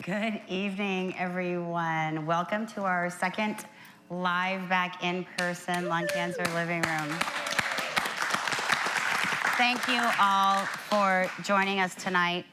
Good evening, everyone. Welcome to our second live back in-person lung cancer living room. Thank you all for joining us tonight.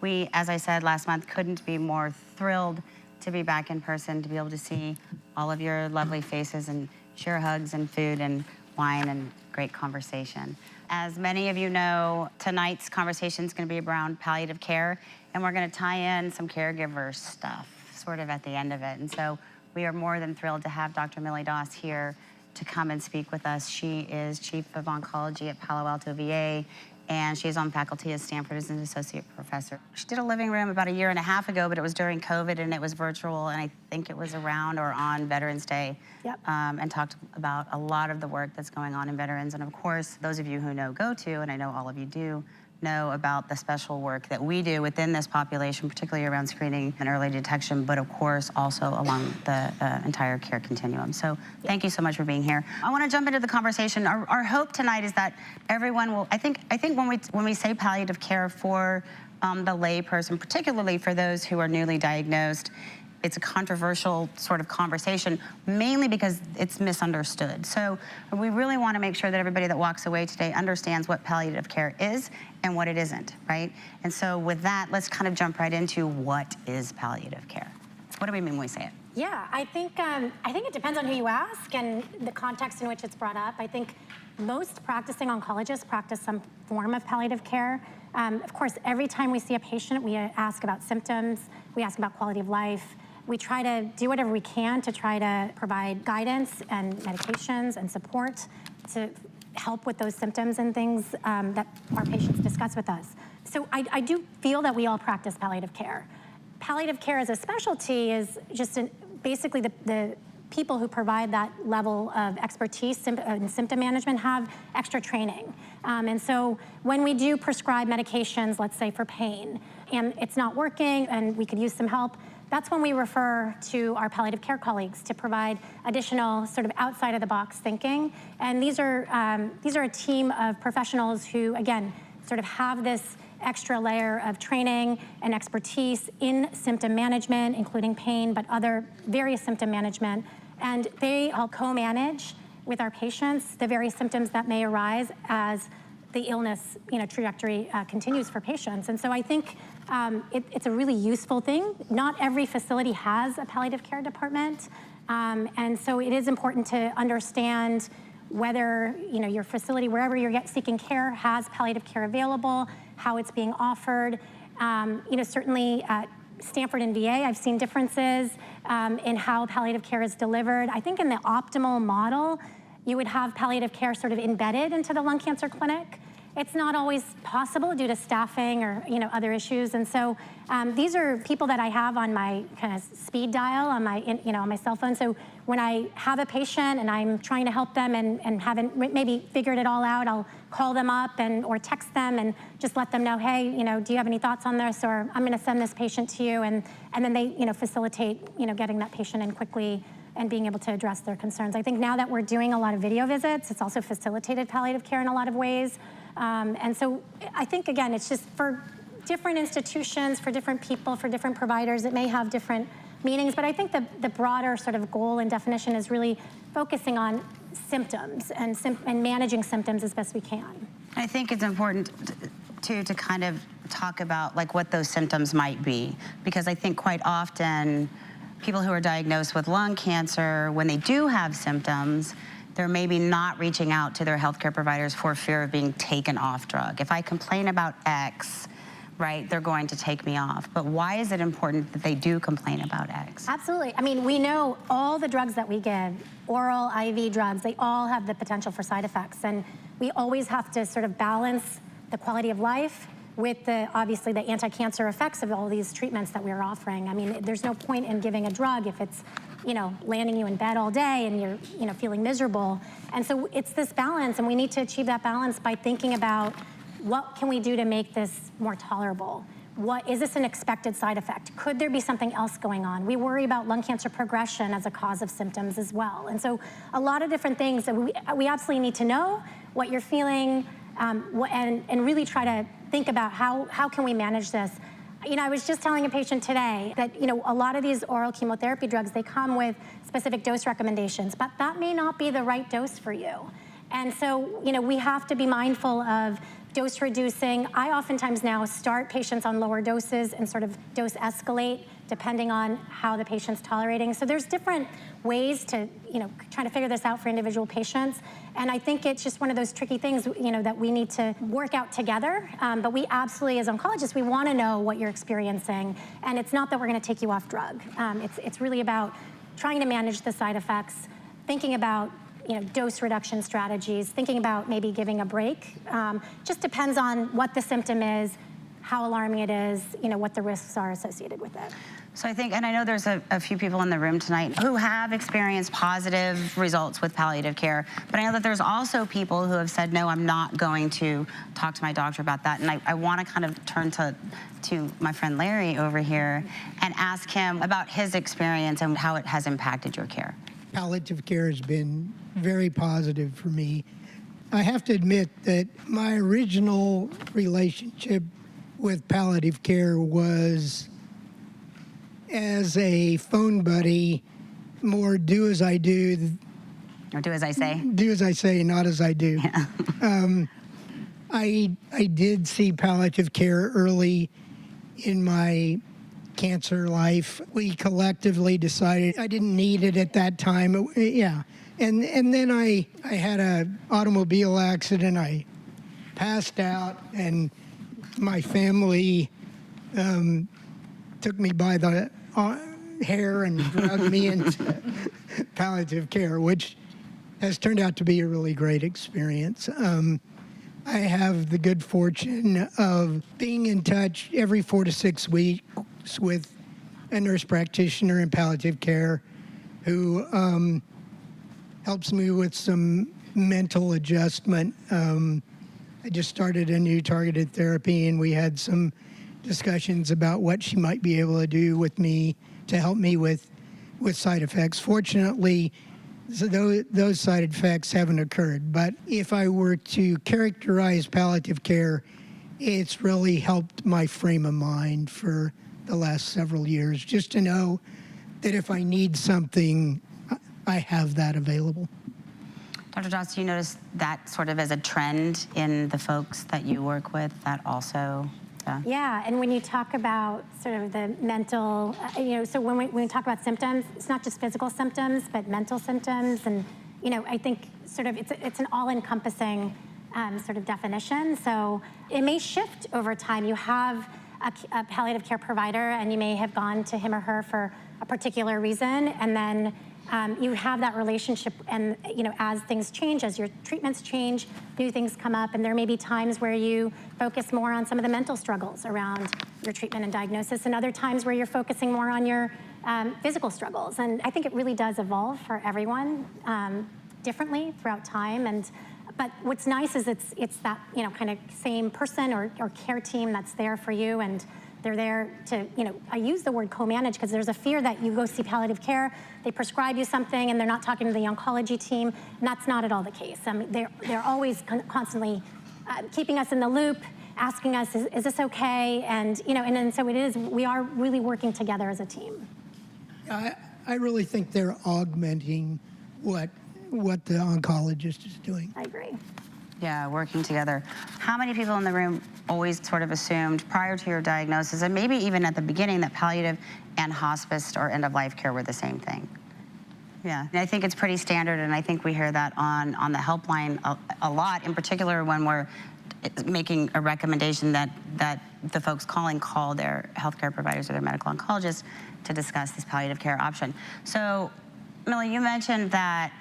We, as I said last month, couldn't be more thrilled to be back in person, to be able to see all of your lovely faces and share hugs and food and wine and great conversation. As many of you know, tonight's conversation is going to be around palliative care, and we're going to tie in some caregiver stuff sort of at the end of it. And so we are more than thrilled to have Dr. Millie here to come and speak with us. She is Chief of Oncology at Palo Alto VA, and she's on faculty at Stanford as an associate professor. She did a living room about 1.5 years ago, but it was during COVID and it was virtual, and I think it was around or on Veterans Day. Yep. And talked about a lot of the work that's going on in veterans. And of course, those of you who know GO2, and I know all of you do, know about the special work that we do within this population, particularly around screening and early detection, but of course also along the entire care continuum. So thank you so much for being here. I want to jump into the conversation. Our hope tonight is that everyone will, I think when we say palliative care for the lay person, particularly for those who are newly diagnosed, it's a controversial sort of conversation, mainly because it's misunderstood. So we really want to make sure that everybody that walks away today understands what palliative care is and what it isn't, right? And so with that, let's kind of jump right into what is palliative care. What do we mean when we say it? Yeah, I think it depends on who you ask and the context in which it's brought up. I think most practicing oncologists practice some form of palliative care. Of course, every time we see a patient, we ask about symptoms, we ask about quality of life. We try to do whatever we can to try to provide guidance and medications and support to help with those symptoms and things that our patients discuss with us. So I do feel that we all practice palliative care. Palliative care as a specialty is just basically the people who provide that level of expertise in symptom management have extra training. And so when we do prescribe medications, let's say for pain, and it's not working and we could use some help, that's when we refer to our palliative care colleagues to provide additional sort of outside of the box thinking. And these are a team of professionals who, again, sort of have this extra layer of training and expertise in symptom management, including pain, but other various symptom management. And they all co-manage with our patients the various symptoms that may arise as the illness trajectory continues for patients. And so I think it's a really useful thing. Not every facility has a palliative care department. And so it is important to understand whether your facility, wherever you're seeking care, has palliative care available, how it's being offered. Certainly at Stanford and VA, I've seen differences in how palliative care is delivered. I think in the optimal model, you would have palliative care sort of embedded into the lung cancer clinic. It's not always possible due to staffing or other issues, and so these are people that I have on my kind of speed dial on my on my cell phone. So when I have a patient and I'm trying to help them and haven't maybe figured it all out, I'll call them up or text them and just let them know, hey, do you have any thoughts on this, or I'm going to send this patient to you, and then they facilitate getting that patient in quickly and being able to address their concerns. I think now that we're doing a lot of video visits, it's also facilitated palliative care in a lot of ways. And so I think, again, it's just for different institutions, for different people, for different providers, it may have different meanings, but I think the broader sort of goal and definition is really focusing on symptoms and managing symptoms as best we can. I think it's important to kind of talk about like what those symptoms might be, because I think quite often people who are diagnosed with lung cancer, when they do have symptoms, they're maybe not reaching out to their healthcare providers for fear of being taken off drug. If I complain about X, right, they're going to take me off. But why is it important that they do complain about X? Absolutely. I mean, we know all the drugs that we give, oral, IV drugs, they all have the potential for side effects. And we always have to sort of balance the quality of life with obviously the anti-cancer effects of all these treatments that we're offering. I mean, there's no point in giving a drug if it's landing you in bed all day and you're feeling miserable. And so it's this balance, and we need to achieve that balance by thinking about what can we do to make this more tolerable? What is this an expected side effect? Could there be something else going on? We worry about lung cancer progression as a cause of symptoms as well. And so a lot of different things that we absolutely need to know what you're feeling and really try to think about how can we manage this. I was just telling a patient today that, a lot of these oral chemotherapy drugs, they come with specific dose recommendations, but that may not be the right dose for you. And so, we have to be mindful of dose reducing. I oftentimes now start patients on lower doses and sort of dose escalate depending on how the patient's tolerating. So there's different ways to, trying to figure this out for individual patients. And I think it's just one of those tricky things, that we need to work out together. But we absolutely, as oncologists, we want to know what you're experiencing. And it's not that we're going to take you off drug. It's really about trying to manage the side effects, thinking about dose reduction strategies, thinking about maybe giving a break. Just depends on what the symptom is, how alarming it is, what the risks are associated with it. So I think, and I know there's a few people in the room tonight who have experienced positive results with palliative care, but I know that there's also people who have said, no, I'm not going to talk to my doctor about that. And I want to kind of turn to my friend Larry over here and ask him about his experience and how it has impacted your care. Palliative care has been very positive for me. I have to admit that my original relationship with palliative care was as a phone buddy, more do as I do. Or do as I say. Do as I say, not as I do. Yeah. I did see palliative care early in my cancer life. We collectively decided I didn't need it at that time. Yeah. And then I had an automobile accident. I passed out, and my family took me by the hair and drugged me into palliative care, which has turned out to be a really great experience. I have the good fortune of being in touch every 4 to 6 weeks with a nurse practitioner in palliative care who helps me with some mental adjustment. I just started a new targeted therapy, and we had some discussions about what she might be able to do with me to help me with side effects. Fortunately, those side effects haven't occurred. But if I were to characterize palliative care, it's really helped my frame of mind for the last several years, just to know that if I need something, I have that available. Dr. Joss, do you notice that sort of as a trend in the folks that you work with, that also? Yeah, and when you talk about sort of the mental, so when we talk about symptoms, it's not just physical symptoms, but mental symptoms. And, I think sort of it's an all-encompassing sort of definition. So it may shift over time. You have a palliative care provider, and you may have gone to him or her for a particular reason, and then you have that relationship, and as things change, as your treatments change, new things come up, and there may be times where you focus more on some of the mental struggles around your treatment and diagnosis, and other times where you're focusing more on your physical struggles. And I think it really does evolve for everyone differently throughout time. But what's nice is it's that kind of same person or care team that's there for you, and they're there to, I use the word co-manage because there's a fear that you go see palliative care, they prescribe you something, and they're not talking to the oncology team, and that's not at all the case. I mean, they're always constantly keeping us in the loop, asking us, is this okay? And, and so it is, we are really working together as a team. I really think they're augmenting what the oncologist is doing. I agree. Yeah, working together. How many people in the room always sort of assumed prior to your diagnosis, and maybe even at the beginning, that palliative and hospice or end-of-life care were the same thing? Yeah, and I think it's pretty standard, and I think we hear that on the helpline a lot, in particular when we're making a recommendation that the folks calling call their healthcare providers or their medical oncologists to discuss this palliative care option. So, Millie, you mentioned that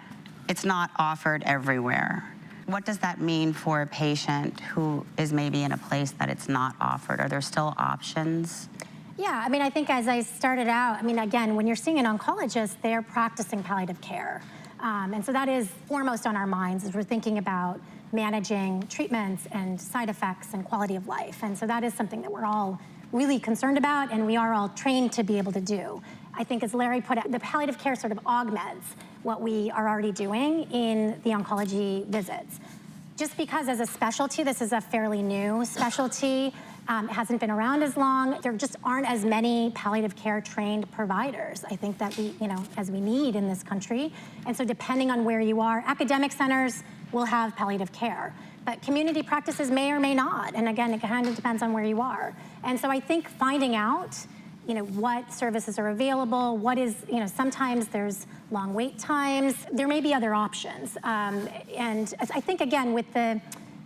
it's not offered everywhere. What does that mean for a patient who is maybe in a place that it's not offered? Are there still options? Yeah, I mean, I think as I started out, again, when you're seeing an oncologist, they're practicing palliative care. And so that is foremost on our minds as we're thinking about managing treatments and side effects and quality of life. And so that is something that we're all really concerned about, and we are all trained to be able to do. I think, as Larry put it, the palliative care sort of augments what we are already doing in the oncology visits. Just because as a specialty, this is a fairly new specialty, It hasn't been around as long. There just aren't as many palliative care trained providers, I think, that we, as we need in this country. And so depending on where you are, academic centers will have palliative care, but community practices may or may not. And again, it kind of depends on where you are. And so I think finding out, what services are available, what is, sometimes there's long wait times. There may be other options. And I think, again, with the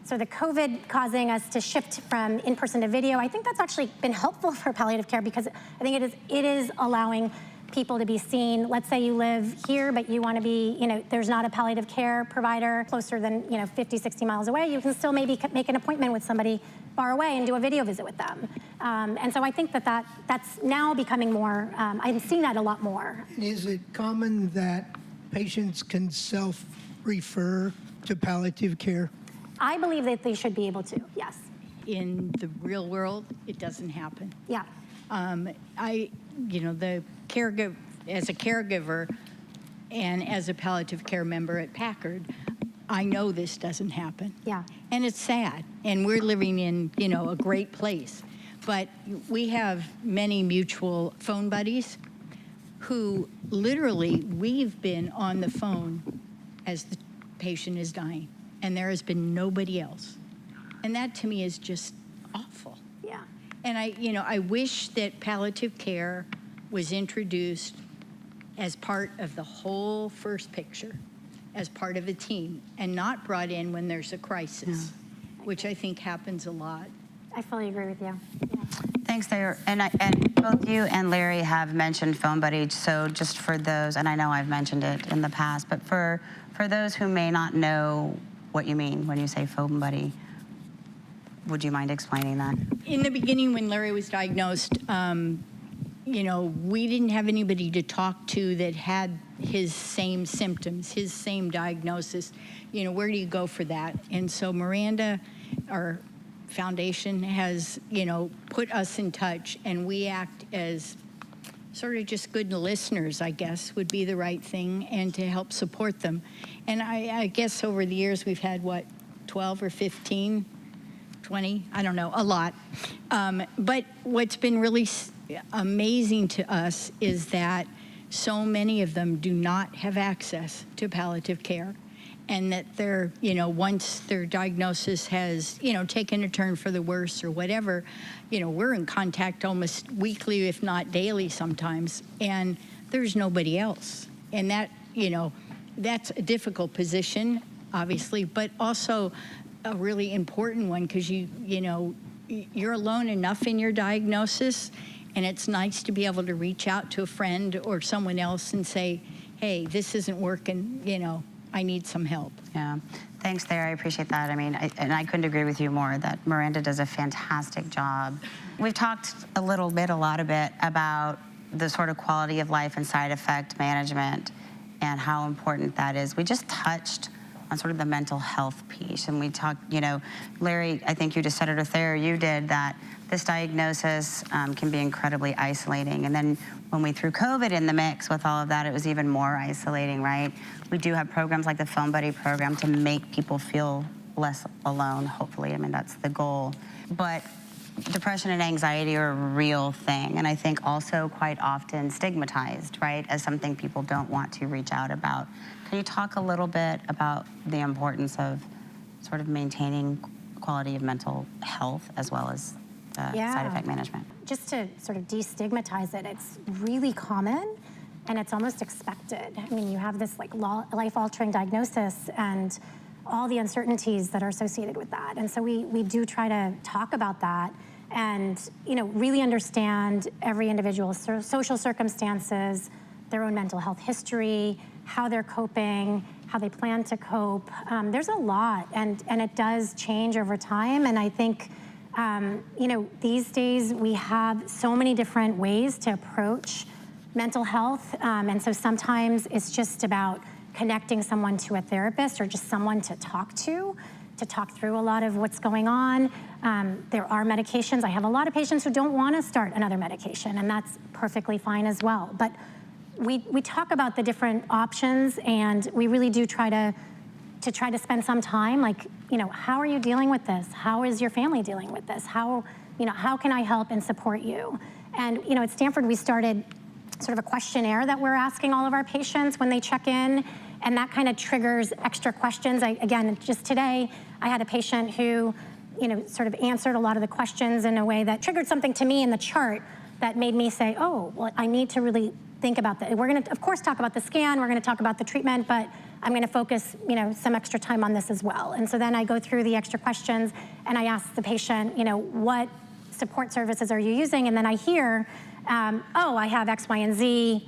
COVID causing us to shift from in-person to video, I think that's actually been helpful for palliative care, because I think it is allowing people to be seen. Let's say you live here, but you want to be, there's not a palliative care provider closer than, 50, 60 miles away. You can still maybe make an appointment with somebody far away and do a video visit with them. And so I think that's now becoming more, I'm seeing that a lot more. Is it common that patients can self-refer to palliative care? I believe that they should be able to, yes. In the real world, it doesn't happen. Yeah. The caregiver, as a caregiver and as a palliative care member at Packard, I know this doesn't happen. Yeah. And it's sad. And we're living in, a great place. But we have many mutual phone buddies who literally, we've been on the phone as the patient is dying, and there has been nobody else. And that to me is just awful. Yeah. And I wish that palliative care was introduced as part of the whole first picture, as part of a team, and not brought in when there's a crisis, which I think happens a lot. I fully agree with you. Yeah. Thanks, Thayer. And both you and Larry have mentioned phone buddy. So just for those, and I know I've mentioned it in the past, but for those who may not know what you mean when you say phone buddy, would you mind explaining that? In the beginning, when Larry was diagnosed, we didn't have anybody to talk to that had his same symptoms, his same diagnosis. Where do you go for that? And so Miranda, our foundation, has, put us in touch, and we act as sort of just good listeners, I guess, would be the right thing, and to help support them. And I guess over the years, we've had, 12 or 15, 20, I don't know, a lot. But what's been really amazing to us is that so many of them do not have access to palliative care, and that they're, once their diagnosis has, taken a turn for the worse or whatever, we're in contact almost weekly, if not daily sometimes, and there's nobody else. And that, that's a difficult position, obviously, but also a really important one, because you're alone enough in your diagnosis, and it's nice to be able to reach out to a friend or someone else and say, hey, this isn't working, I need some help. Yeah, thanks, Thayer. I appreciate that. I mean, I couldn't agree with you more that Miranda does a fantastic job. We've talked a lot about the sort of quality of life and side effect management and how important that is. We just touched on sort of the mental health piece, and we talked, Larry, I think you just said it, or Thayer, you did, that this diagnosis can be incredibly isolating. And then when we threw COVID in the mix with all of that, it was even more isolating, right? We do have programs like the Phone Buddy program to make people feel less alone, hopefully. I mean, that's the goal. But depression and anxiety are a real thing, and I think also quite often stigmatized, right, as something people don't want to reach out about. Can you talk a little bit about the importance of sort of maintaining quality of mental health as well as side effect management? Just to sort of destigmatize it, it's really common and it's almost expected. I mean, you have this life-altering diagnosis and all the uncertainties that are associated with that. And so we do try to talk about that and, really understand every individual's social circumstances, their own mental health history, how they're coping, how they plan to cope. There's a lot, and it does change over time. And I think, these days we have so many different ways to approach mental health. And so sometimes it's just about connecting someone to a therapist or just someone to talk through a lot of what's going on. There are medications. I have a lot of patients who don't want to start another medication, and that's perfectly fine as well. But we talk about the different options, and we really do try to spend some time, how are you dealing with this? How is your family dealing with this? How how can I help and support you? And, at Stanford, we started sort of a questionnaire that we're asking all of our patients when they check in, and that kind of triggers extra questions. Again, just today, I had a patient who, sort of answered a lot of the questions in a way that triggered something to me in the chart that made me say, oh, well, I need to really think about that. We're gonna, of course, talk about the scan, we're gonna talk about the treatment, but I'm gonna focus, some extra time on this as well. And so then I go through the extra questions and I ask the patient, what support services are you using? And then I hear, oh, I have X, Y, and Z.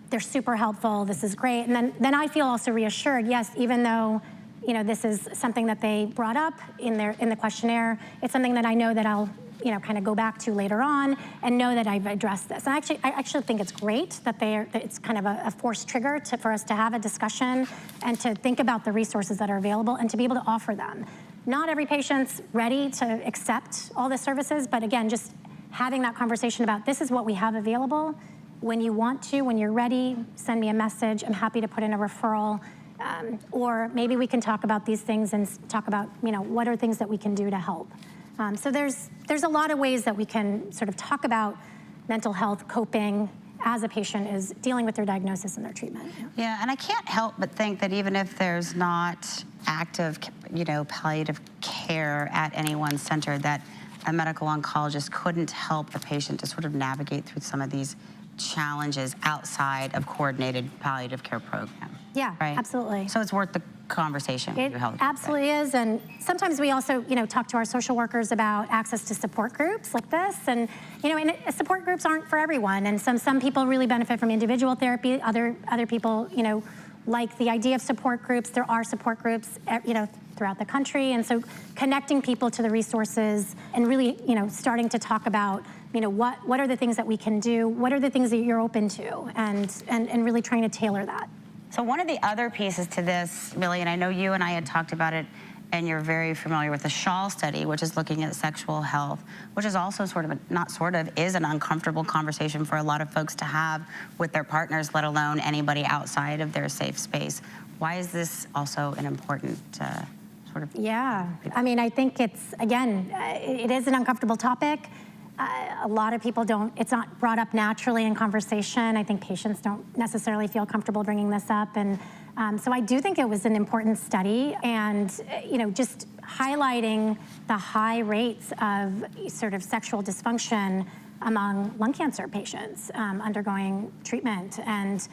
They're super helpful. This is great. And then I feel also reassured. Yes, even though this is something that they brought up in the questionnaire, it's something that I know that I'll kind of go back to later on and know that I've addressed this. And I actually think it's great that it's kind of a forced trigger for us to have a discussion and to think about the resources that are available and to be able to offer them. Not every patient's ready to accept all the services, but again, just having that conversation about this is what we have available. When you want to, when you're ready, send me a message. I'm happy to put in a referral. Or maybe we can talk about these things and talk about, what are things that we can do to help. So there's a lot of ways that we can sort of talk about mental health coping as a patient is dealing with their diagnosis and their treatment. Yeah, and I can't help but think that even if there's not active, palliative care at any one center, that a medical oncologist couldn't help the patient to sort of navigate through some of these challenges outside of coordinated palliative care program. Yeah, right? Absolutely. So it's worth the conversation. It absolutely is, and sometimes we also, talk to our social workers about access to support groups like this, and and support groups aren't for everyone, and some people really benefit from individual therapy. Other people, like the idea of support groups. There are support groups, throughout the country, and so connecting people to the resources and really, starting to talk about, what are the things that we can do, what are the things that you're open to, and really trying to tailor that. So one of the other pieces to this, Millie, and I know you and I had talked about it, and you're very familiar with the Shaw study, which is looking at sexual health, which is also is an uncomfortable conversation for a lot of folks to have with their partners, let alone anybody outside of their safe space. Why is this also an important Yeah, I think it is an uncomfortable topic. A lot of people it's not brought up naturally in conversation. I think patients don't necessarily feel comfortable bringing this up. And so I do think it was an important study, and, just highlighting the high rates of sort of sexual dysfunction among lung cancer patients undergoing treatment, and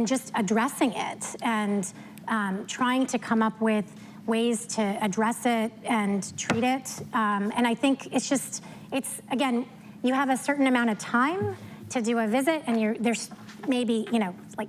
just addressing it and trying to come up with ways to address it and treat it. And I think it's again, you have a certain amount of time to do a visit, and there's maybe, like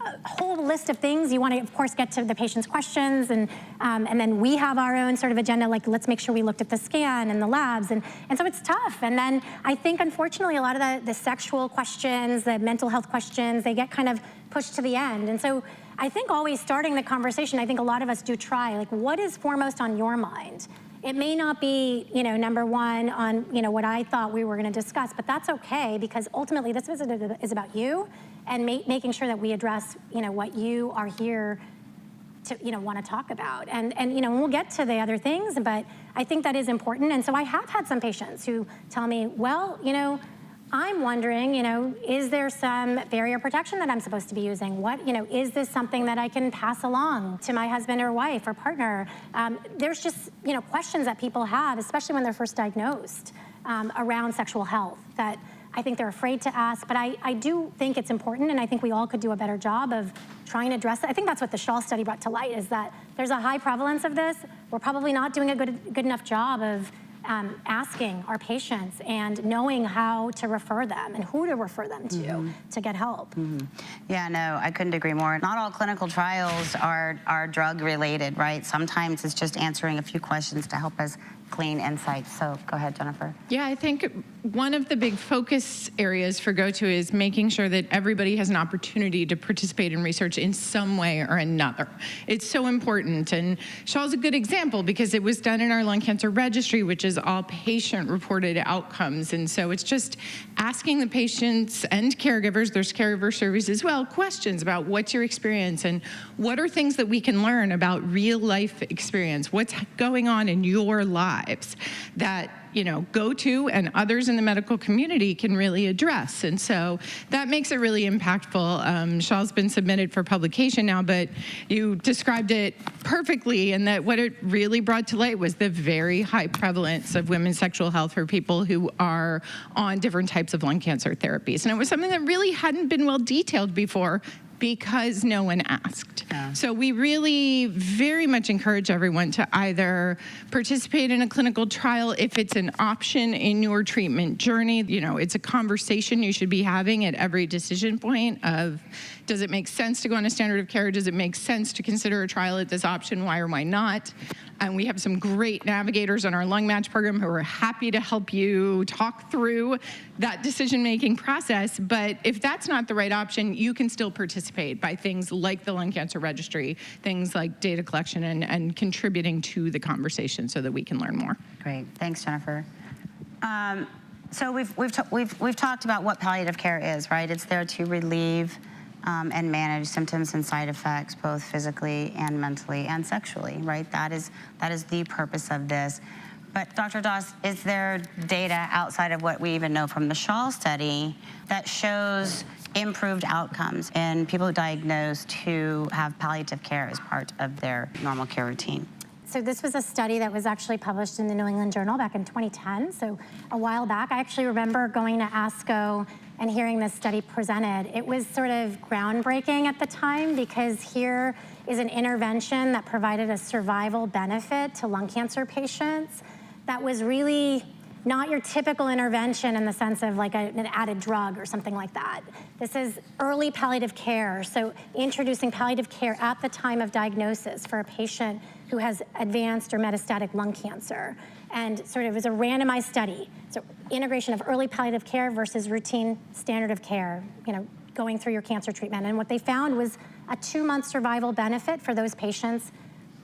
a whole list of things. You want to, of course, get to the patient's questions, and then we have our own sort of agenda, like let's make sure we looked at the scan and the labs, and so it's tough. And then I think, unfortunately, a lot of the sexual questions, the mental health questions, they get kind of pushed to the end. And so I think always starting the conversation, I think a lot of us do try, like, what is foremost on your mind? It may not be, number one on, what I thought we were going to discuss, but that's okay, because ultimately this visit is about you and making sure that we address, what you are here to, want to talk about. And we'll get to the other things, but I think that is important. And so I have had some patients who tell me, well, I'm wondering, is there some barrier protection that I'm supposed to be using? What, is this something that I can pass along to my husband or wife or partner? There's just, questions that people have, especially when they're first diagnosed, around sexual health that I think they're afraid to ask. But I do think it's important, and I think we all could do a better job of trying to address it. I think that's what the Shaw study brought to light, is that there's a high prevalence of this. We're probably not doing a good enough job of asking our patients and knowing how to refer them and who to refer them to get help. Mm-hmm. Yeah, no, I couldn't agree more. Not all clinical trials are drug related, right? Sometimes it's just answering a few questions to help us glean insights. So go ahead, Jennifer. Yeah, I think one of the big focus areas for GO2 is making sure that everybody has an opportunity to participate in research in some way or another. It's so important, and Shaw's a good example because it was done in our lung cancer registry, which is all patient-reported outcomes, and so it's just asking the patients and caregivers, there's caregiver surveys as well, questions about what's your experience and what are things that we can learn about real-life experience, what's going on in your lives that GO2 and others in the medical community can really address. And so that makes it really impactful. Shaw's been submitted for publication now, but you described it perfectly, and that what it really brought to light was the very high prevalence of women's sexual health for people who are on different types of lung cancer therapies. And it was something that really hadn't been well detailed before, because no one asked. Yeah. So we really very much encourage everyone to either participate in a clinical trial if it's an option in your treatment journey. It's a conversation you should be having at every decision point of, does it make sense to go on a standard of care? Does it make sense to consider a trial at this option? Why or why not? And we have some great navigators on our Lung Match program who are happy to help you talk through that decision-making process. But if that's not the right option, you can still participate by things like the Lung Cancer Registry, things like data collection and contributing to the conversation so that we can learn more. Great, thanks, Jennifer. So we've talked about what palliative care is, right? It's there to relieve and manage symptoms and side effects, both physically and mentally and sexually, right? That is the purpose of this. But Dr. Doss, is there data outside of what we even know from the Shaw study that shows improved outcomes in people diagnosed who have palliative care as part of their normal care routine? So this was a study that was actually published in the New England Journal back in 2010, so a while back. I actually remember going to ASCO and hearing this study presented. It was sort of groundbreaking at the time, because here is an intervention that provided a survival benefit to lung cancer patients that was really not your typical intervention in the sense of like an added drug or something like that. This is early palliative care, so introducing palliative care at the time of diagnosis for a patient who has advanced or metastatic lung cancer. And sort of as a randomized study, so integration of early palliative care versus routine standard of care, going through your cancer treatment. And what they found was a 2-month survival benefit for those patients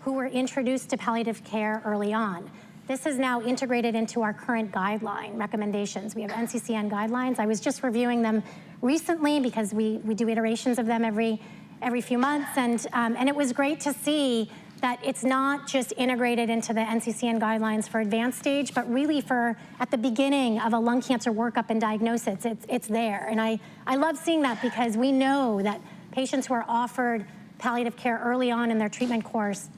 who were introduced to palliative care early on. This is now integrated into our current guideline recommendations. We have NCCN guidelines. I was just reviewing them recently because we do iterations of them every few months, and it was great to see that it's not just integrated into the NCCN guidelines for advanced stage, but really for at the beginning of a lung cancer workup and diagnosis, it's there. And I love seeing that, because we know that patients who are offered palliative care early on in their treatment course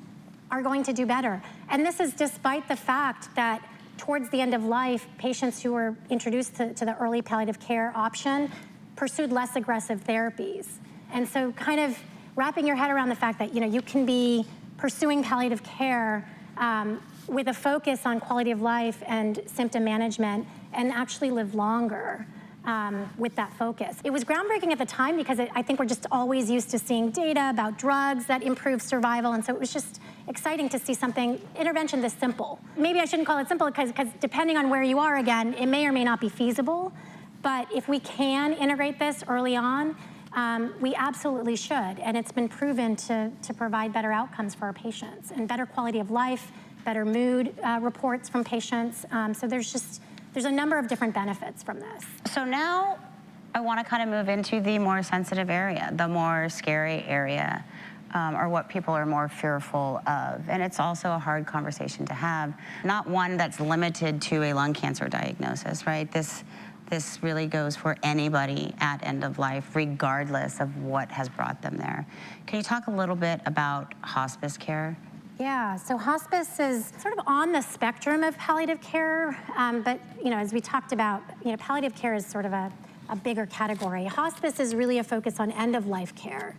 are going to do better. And this is despite the fact that towards the end of life, patients who were introduced to the early palliative care option pursued less aggressive therapies. And so kind of wrapping your head around the fact that you can be pursuing palliative care with a focus on quality of life and symptom management and actually live longer with that focus. It was groundbreaking at the time because I think we're just always used to seeing data about drugs that improve survival, and so it was just exciting to see intervention this simple. Maybe I shouldn't call it simple because depending on where you are, again, it may or may not be feasible, but if we can integrate this early on, we absolutely should, and it's been proven to provide better outcomes for our patients and better quality of life, better mood reports from patients. So there's a number of different benefits from this. So now I want to kind of move into the more sensitive area, the more scary area, or what people are more fearful of. And it's also a hard conversation to have, not one that's limited to a lung cancer diagnosis, right? This really goes for anybody at end of life, regardless of what has brought them there. Can you talk a little bit about hospice care? Yeah, so hospice is sort of on the spectrum of palliative care, but as we talked about, palliative care is sort of a bigger category. Hospice is really a focus on end-of-life care.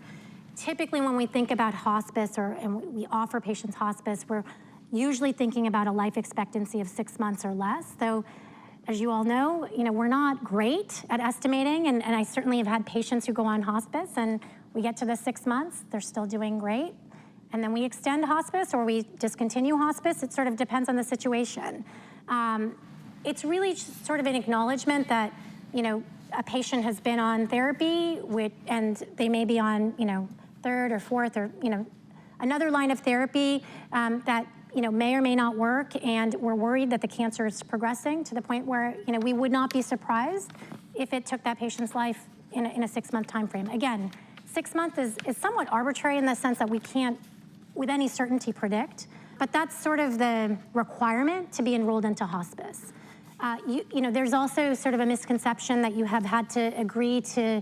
Typically, when we think about hospice and we offer patients hospice, we're usually thinking about a life expectancy of 6 months or less. Though, as you all know, we're not great at estimating, and I certainly have had patients who go on hospice, and we get to the 6 months, they're still doing great. And then we extend hospice or we discontinue hospice. It sort of depends on the situation. It's really just sort of an acknowledgement that, a patient has been on therapy and they may be on, third or fourth or, another line of therapy that, may or may not work, and we're worried that the cancer is progressing to the point where, we would not be surprised if it took that patient's life in a 6-month time frame. Again, 6 months is somewhat arbitrary in the sense that we can't with any certainty predict, but that's sort of the requirement to be enrolled into hospice. There's also sort of a misconception that you have had to agree to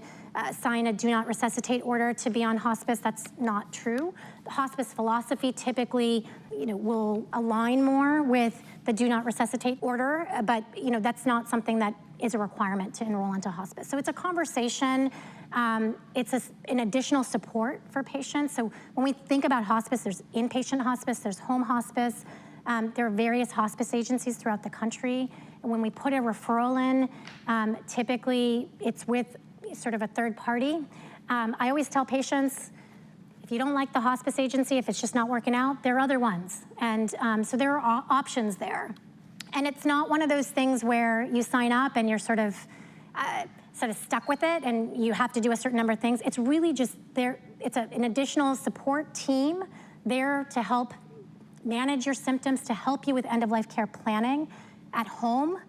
sign a do not resuscitate order to be on hospice. That's not true. The hospice philosophy typically, will align more with the do not resuscitate order, but that's not something that is a requirement to enroll into hospice. So it's a conversation. It's an additional support for patients. So when we think about hospice, there's inpatient hospice, there's home hospice. There are various hospice agencies throughout the country. And when we put a referral in, typically it's with sort of a third party. I always tell patients, if you don't like the hospice agency, if it's just not working out, there are other ones. And so there are options there. And it's not one of those things where you sign up and you're sort of stuck with it and you have to do a certain number of things. It's really just there. It's an additional support team there to help manage your symptoms, to help you with end-of-life care planning at home.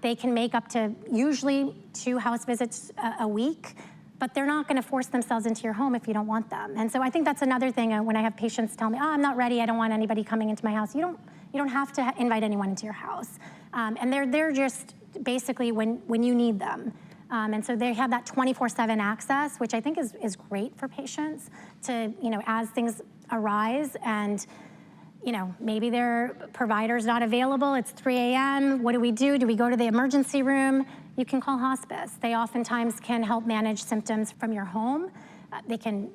They can make up to usually 2 house visits a week, but they're not gonna force themselves into your home if you don't want them. And so I think that's another thing when I have patients tell me, I'm not ready, I don't want anybody coming into my house. You don't have to invite anyone into your house. And they're just basically when you need them. And so they have that 24/7 access, which I think is great for patients to, as things arise and maybe their provider's not available, it's 3 a.m., what do we do? Do we go to the emergency room? You can call hospice. They oftentimes can help manage symptoms from your home. They can,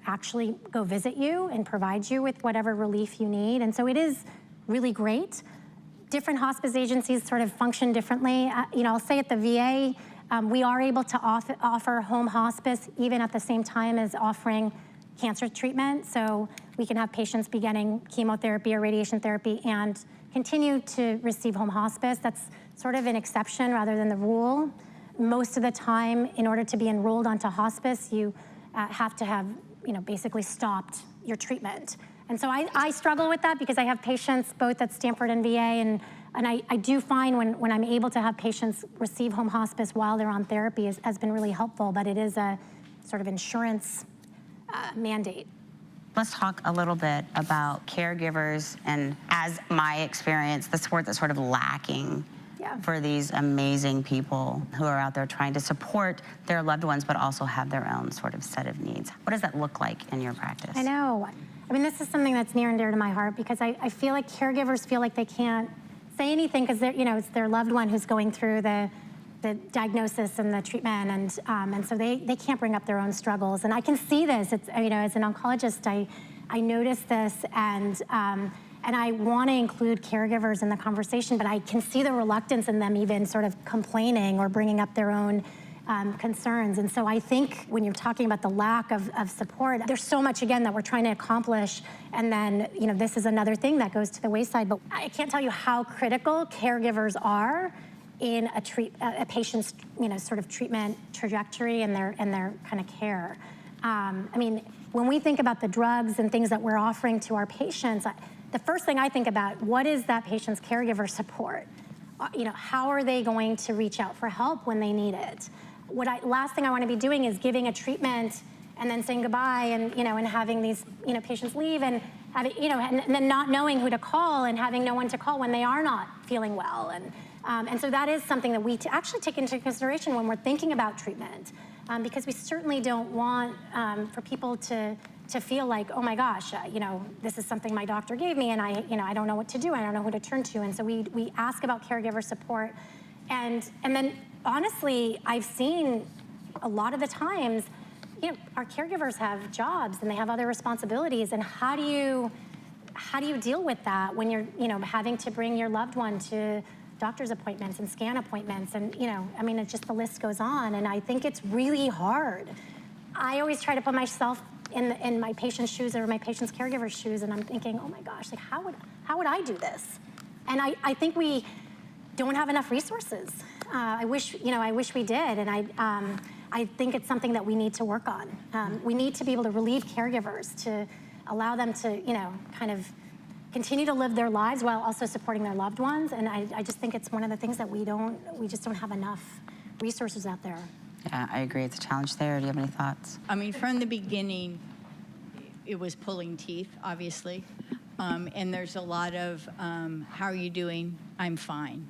actually go visit you and provide you with whatever relief you need. And so it is really great. Different hospice agencies sort of function differently. I'll say at the VA, we are able to offer home hospice even at the same time as offering cancer treatment. So we can have patients be getting chemotherapy or radiation therapy and continue to receive home hospice. That's sort of an exception rather than the rule. Most of the time, in order to be enrolled onto hospice, you have to have, basically stopped your treatment. And so I struggle with that because I have patients both at Stanford and VA, and I do find when I'm able to have patients receive home hospice while they're on therapy has been really helpful, but it is a sort of insurance mandate. Let's talk a little bit about caregivers and, as my experience, the support that's sort of lacking for these amazing people who are out there trying to support their loved ones, but also have their own sort of set of needs. What does that look like in your practice? I know. I mean, this is something that's near and dear to my heart because I feel like caregivers feel like they can't say anything because it's their loved one who's going through the diagnosis and the treatment, and so they can't bring up their own struggles. And I can see this. It's as an oncologist, I notice this, and I want to include caregivers in the conversation, but I can see the reluctance in them even sort of complaining or bringing up their own concerns. And so I think when you're talking about the lack of support, there's so much, again, that we're trying to accomplish, and then this is another thing that goes to the wayside. But I can't tell you how critical caregivers are in a patient's sort of treatment trajectory and their kind of care. I mean, when we think about the drugs and things that we're offering to our patients, the first thing I think about, what is that patient's caregiver support? How are they going to reach out for help when they need it? Last thing I want to be doing is giving a treatment and then saying goodbye and having these patients leave and having and then not knowing who to call and having no one to call when they are not feeling well. And so that is something that we actually take into consideration when we're thinking about treatment, because we certainly don't want for people to feel like, oh my gosh, this is something my doctor gave me and I don't know what to do, I don't know who to turn to. And so we ask about caregiver support. And then honestly, I've seen a lot of the times, our caregivers have jobs and they have other responsibilities, and how do you deal with that when you're having to bring your loved one to doctor's appointments and scan appointments, and it's just, the list goes on, and I think it's really hard. I always try to put myself in my patient's shoes or my patient's caregiver's shoes, and I'm thinking, oh my gosh, like how would I do this? And I think we don't have enough resources. I wish we did, and I think it's something that we need to work on. We need to be able to relieve caregivers to allow them to kind of continue to live their lives while also supporting their loved ones. And I just think it's one of the things that we just don't have enough resources out there. Yeah, I agree. It's a challenge there. Do you have any thoughts? I mean, from the beginning, it was pulling teeth, obviously. And there's a lot of, how are you doing? I'm fine.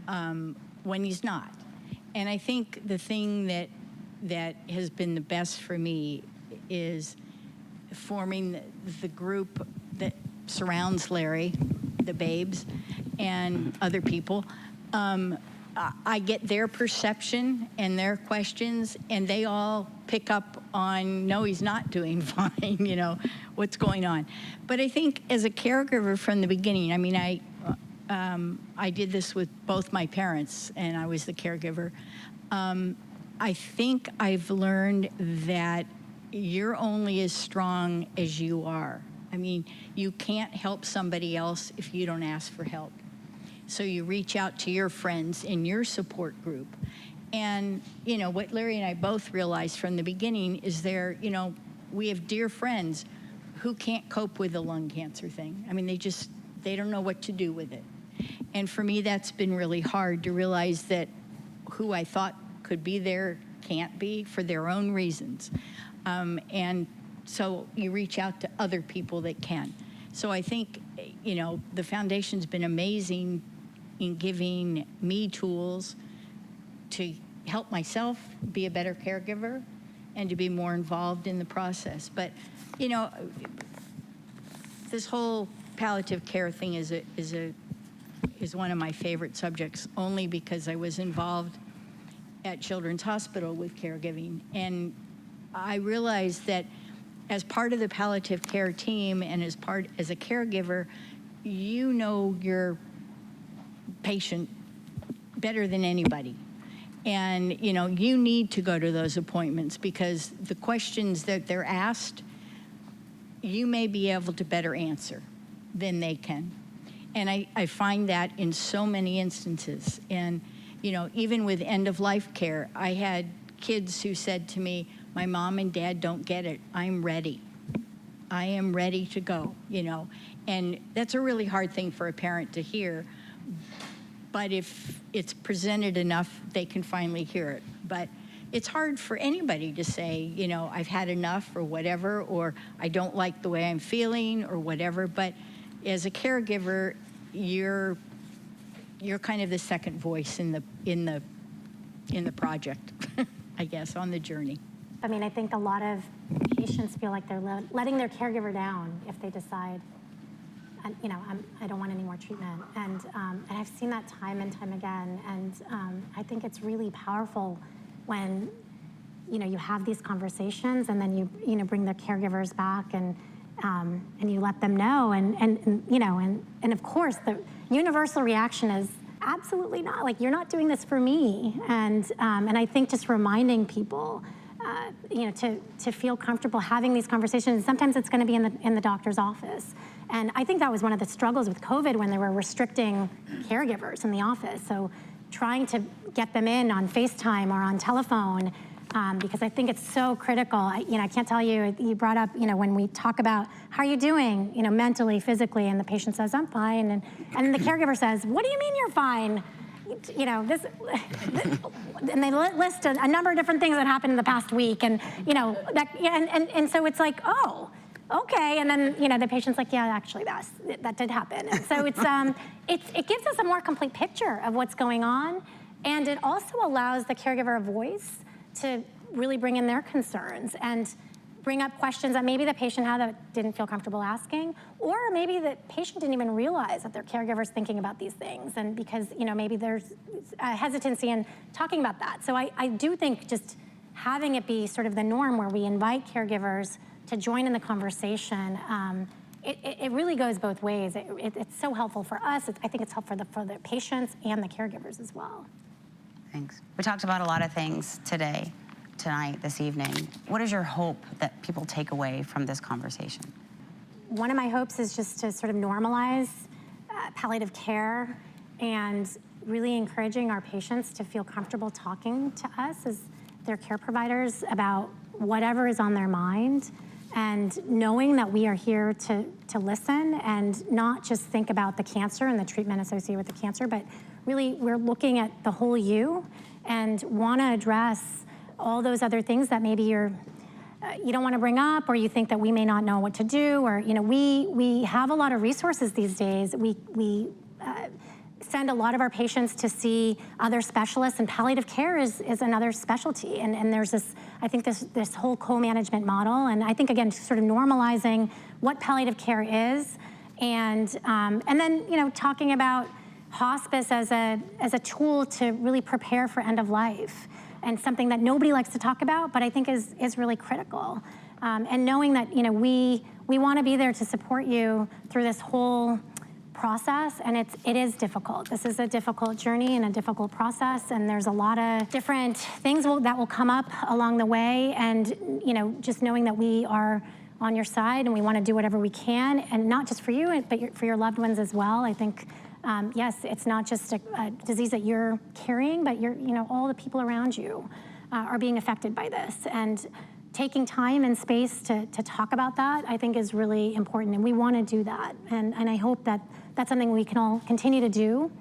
when he's not. And I think the thing that has been the best for me is forming the group that surrounds Larry, the babes, and other people. I get their perception and their questions, and they all pick up on, no, he's not doing fine, you know, what's going on. But I think as a caregiver from the beginning, I mean, I did this with both my parents, and I was the caregiver. I think I've learned that you're only as strong as you are. I mean, you can't help somebody else if you don't ask for help. So you reach out to your friends in your support group. And, you know, what Larry and I both realized from the beginning is we have dear friends who can't cope with the lung cancer thing. I mean, they don't know what to do with it. And for me, that's been really hard to realize that who I thought could be there can't be for their own reasons. And so you reach out to other people that can. So I think, you know, the foundation's been amazing in giving me tools to help myself be a better caregiver and to be more involved in the process. But, you know, this whole palliative care thing is one of my favorite subjects, only because I was involved at Children's Hospital with caregiving. And I realized that as part of the palliative care team and as a caregiver, you know your patient better than anybody. And, you know, you need to go to those appointments because the questions that they're asked, you may be able to better answer than they can. And I find that in so many instances. And, you know, even with end-of-life care, I had kids who said to me, my mom and dad don't get it. I'm ready. I am ready to go, you know. And that's a really hard thing for a parent to hear. But if it's presented enough, they can finally hear it. But it's hard for anybody to say, you know, I've had enough or whatever, or I don't like the way I'm feeling or whatever. But as a caregiver, you're kind of the second voice in the project, I guess, on the journey. I mean, I think a lot of patients feel like they're letting their caregiver down if they decide, you know, I don't want any more treatment. And I've seen that time and time again. And I think it's really powerful when, you know, you have these conversations and then you know, bring the caregivers back and you let them know. And you know, and of course, the universal reaction is absolutely not. Like, you're not doing this for me. And I think just reminding people, you know, to feel comfortable having these conversations. Sometimes it's going to be in the doctor's office. And I think that was one of the struggles with COVID when they were restricting caregivers in the office. So trying to get them in on FaceTime or on telephone, because I think it's so critical. I can't tell you, you brought up, you know, when we talk about how are you doing, you know, mentally, physically, and the patient says, I'm fine. And the caregiver says, what do you mean you're fine? You know, and they list a number of different things that happened in the past week. And, you know, and so it's like, oh, okay. And then, you know, the patient's like, yeah, actually that did happen. And so it gives us a more complete picture of what's going on. And it also allows the caregiver a voice to really bring in their concerns and bring up questions that maybe the patient had that didn't feel comfortable asking, or maybe the patient didn't even realize that their caregiver's thinking about these things. And because, you know, maybe there's a hesitancy in talking about that. So I do think just having it be sort of the norm where we invite caregivers to join in the conversation, it really goes both ways. It's so helpful for us. I think it's helpful for the patients and the caregivers as well. Thanks. We talked about a lot of things tonight, this evening. What is your hope that people take away from this conversation? One of my hopes is just to sort of normalize palliative care and really encouraging our patients to feel comfortable talking to us as their care providers about whatever is on their mind, and knowing that we are here to listen and not just think about the cancer and the treatment associated with the cancer, but really we're looking at the whole you and want to address all those other things that maybe you don't want to bring up, or you think that we may not know what to do, or, you know, we have a lot of resources these days. send a lot of our patients to see other specialists, and palliative care is another specialty. And there's this, I think this whole co-management model, and I think again, sort of normalizing what palliative care is, and then talking about hospice as a tool to really prepare for end of life, and something that nobody likes to talk about, but I think is really critical. And knowing that we want to be there to support you through this whole process, and it is difficult. This is a difficult journey and a difficult process, and there's a lot of different things that will come up along the way, and just knowing that we are on your side and we want to do whatever we can, and not just for you, but for your loved ones as well. I think yes, it's not just a disease that you're carrying, but all the people around you are being affected by this, and taking time and space to talk about that, I think, is really important, and we want to do that, and I hope that that's something we can all continue to do,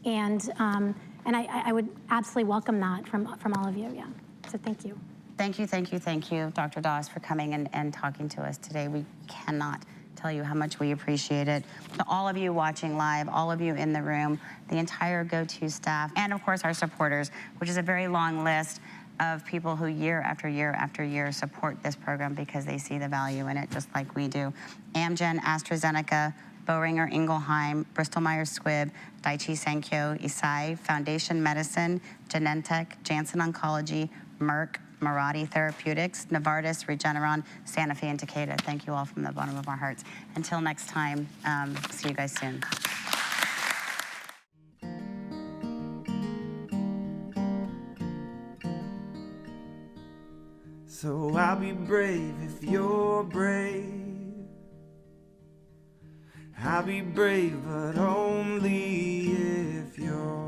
and I would absolutely welcome that from all of you. Yeah, so thank you. Thank you, Dr. Doss, for coming and talking to us today. We cannot tell you how much we appreciate it. To all of you watching live, all of you in the room, the entire GO2 staff, and of course our supporters, which is a very long list of people who year after year after year support this program because they see the value in it, just like we do. Amgen, AstraZeneca, Boehringer Ingelheim, Bristol Myers Squibb, Daiichi Sankyo, Eisai, Foundation Medicine, Genentech, Janssen Oncology, Merck, Mirati Therapeutics, Novartis, Regeneron, Sanofi, and Takeda. Thank you all from the bottom of our hearts. Until next time, see you guys soon. So I'll be brave if you're brave. I'll be brave, but only if you're